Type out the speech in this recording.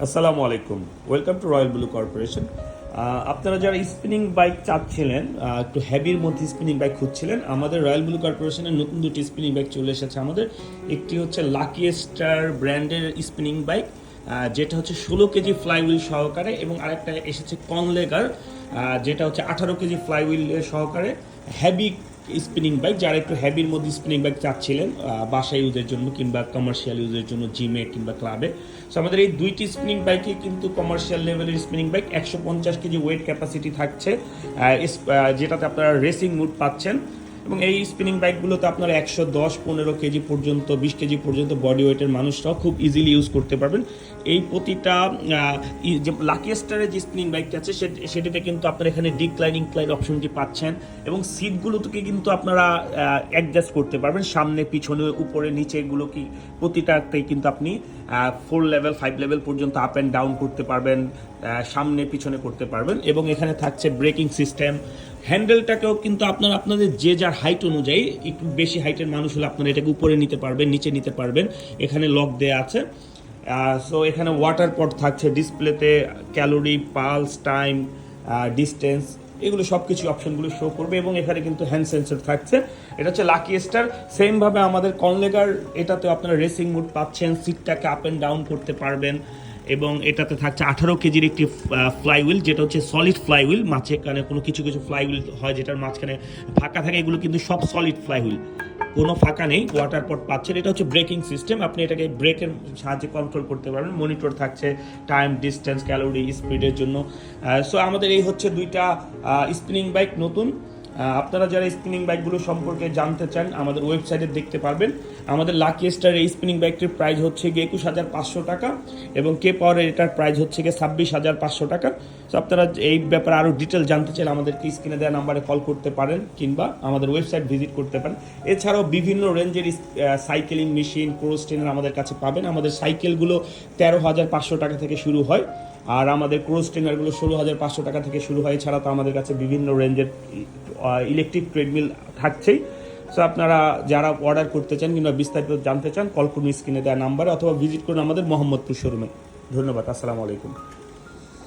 আসসালামু আলাইকুম, welcome to royal blue corporation. আপনারা যারা স্পিনিং বাইক চাচ্ছিলেন, একটু হেভির মধ্যে স্পিনিং বাইক খুঁজছিলেন, আমাদের রয়্যাল ব্লু কর্পোরেশনের নতুন দুটি স্পিনিং বাইক চলে এসেছে আমাদের। একটি হচ্ছে লাকি স্টার ব্র্যান্ডের স্পিনিং বাইক, যেটা হচ্ছে 16 কেজি ফ্লাইহুইল সহকারে, এবং আরেকটা এসেছে কনলেগার, যেটা হচ্ছে 18 কেজি ফ্লাইহুইল সহকারে হেভি স্পিনিং বাইক। যারা একটু হেভির মধ্যে স্পিনিং বাইক চাচ্ছিলেন বাসা ইউজের জন্য কিংবা কমার্শিয়াল ইউজের জন্য, জিমে কিংবা ক্লাবে। সো আমাদের এই দুইটি স্পিনিং বাইকে কিন্তু কমার্শিয়াল লেভেলের spinning bike, 150 KG wait capacity থাকছে, যেটাতে আপনারা রেসিং মুড পাচ্ছেন। এবং এই স্পিনিং বাইকগুলোতে আপনারা 110-15 কেজি পর্যন্ত, 20 কেজি পর্যন্ত বডি ওয়েটের মানুষরাও খুব ইজিলি ইউজ করতে পারবেন। এই প্রতিটা যে লাকি স্টারের যে স্পিনিং বাইকটা আছে সেটিতে কিন্তু আপনারা এখানে ডিক্লাইনিং ক্লাইন অপশনটি পাচ্ছেন, এবং সিটগুলো থেকে কিন্তু আপনারা অ্যাডজাস্ট করতে পারবেন, সামনে পিছনে উপরে নিচেগুলো কি প্রতিটাতেই কিন্তু আপনি 4 লেভেল 5 লেভেল পর্যন্ত আপ অ্যান্ড ডাউন করতে পারবেন, সামনে পিছনে করতে পারবেন। এবং এখানে থাকছে ব্রেকিং সিস্টেম। হ্যান্ডেলটাকেও কিন্তু আপনাদের যে যার হাইট অনুযায়ী, একটু বেশি হাইটের মানুষ হলে আপনারা এটাকে উপরে নিতে পারবেন, নিচে নিতে পারবেন। এখানে লক দেয়া আছে। সো এখানে ওয়াটার পট থাকছে, ডিসপ্লেতে ক্যালোরি, পালস, টাইম, ডিস্টেন্স, এগুলো সব কিছু অপশনগুলো শো করবে। এবং এখানে কিন্তু হ্যান্ড সেন্সর থাকছে। এটা হচ্ছে লাকি স্টার। সেমভাবে আমাদের কনলেগার, এটাতেও আপনারা রেসিং মুড পাচ্ছেন, সিটটাকে আপ অ্যান্ড ডাউন করতে পারবেন। এবং এটাতে থাকছে 18 কেজির একটি ফ্লাইহুইল, যেটা হচ্ছে সলিড ফ্লাইহুইল। মাঝখানে কোনো কিছু কিছু ফ্লাইহুইল হয় যেটার মাঝখানে ফাঁকা থাকে, এগুলো কিন্তু সব সলিড ফ্লাইহুইল, কোনো ফাঁকা নেই। ওয়াটার পট পাচ্ছেন। এটা হচ্ছে ব্রেকিং সিস্টেম, আপনি এটাকে ব্রেকের সাহায্যে কন্ট্রোল করতে পারবেন। মনিটর থাকছে টাইম, ডিস্টেন্স, ক্যালোরি, স্পিডের জন্য। সো আমাদের এই হচ্ছে দুইটা স্পিনিং বাইক নতুন। আপনারা যারা স্পিনিং বাইকগুলো সম্পর্কে জানতে চান, আমাদের ওয়েবসাইটে দেখতে পারবেন। আমাদের লাকি স্টার এই স্পিনিং বাইকটির প্রাইস হচ্ছে গিয়ে 21,500 টাকা, এবং কে পাওয়ারের এটার প্রাইস হচ্ছে গিয়ে 26,500 টাকা। তো আপনারা এই ব্যাপারে আরও ডিটেল জানতে চাইলে আমাদেরকে স্ক্রিনে দেওয়া নাম্বারে কল করতে পারেন, কিংবা আমাদের ওয়েবসাইট ভিজিট করতে পারেন। এছাড়াও বিভিন্ন রেঞ্জের সাইকেলিং মেশিন, ক্রস ট্রেনার আমাদের কাছে পাবেন। আমাদের সাইকেলগুলো 13,500 টাকা থেকে শুরু হয়, আর আমাদের ক্রস ট্রেনারগুলো 16,500 টাকা থেকে শুরু হয়। এছাড়া তো আমাদের কাছে বিভিন্ন রেঞ্জের ইলেকট্রিক ট্রেডমিল থাকছেই। সো আপনারা যারা অর্ডার করতে চান কিংবা বিস্তারিত জানতে চান, কল করুন স্ক্রিনে দেওয়া নাম্বারে, অথবা ভিজিট করুন আমাদের মোহাম্মদপুর শোরুমে। ধন্যবাদ। আসসালামু আলাইকুম।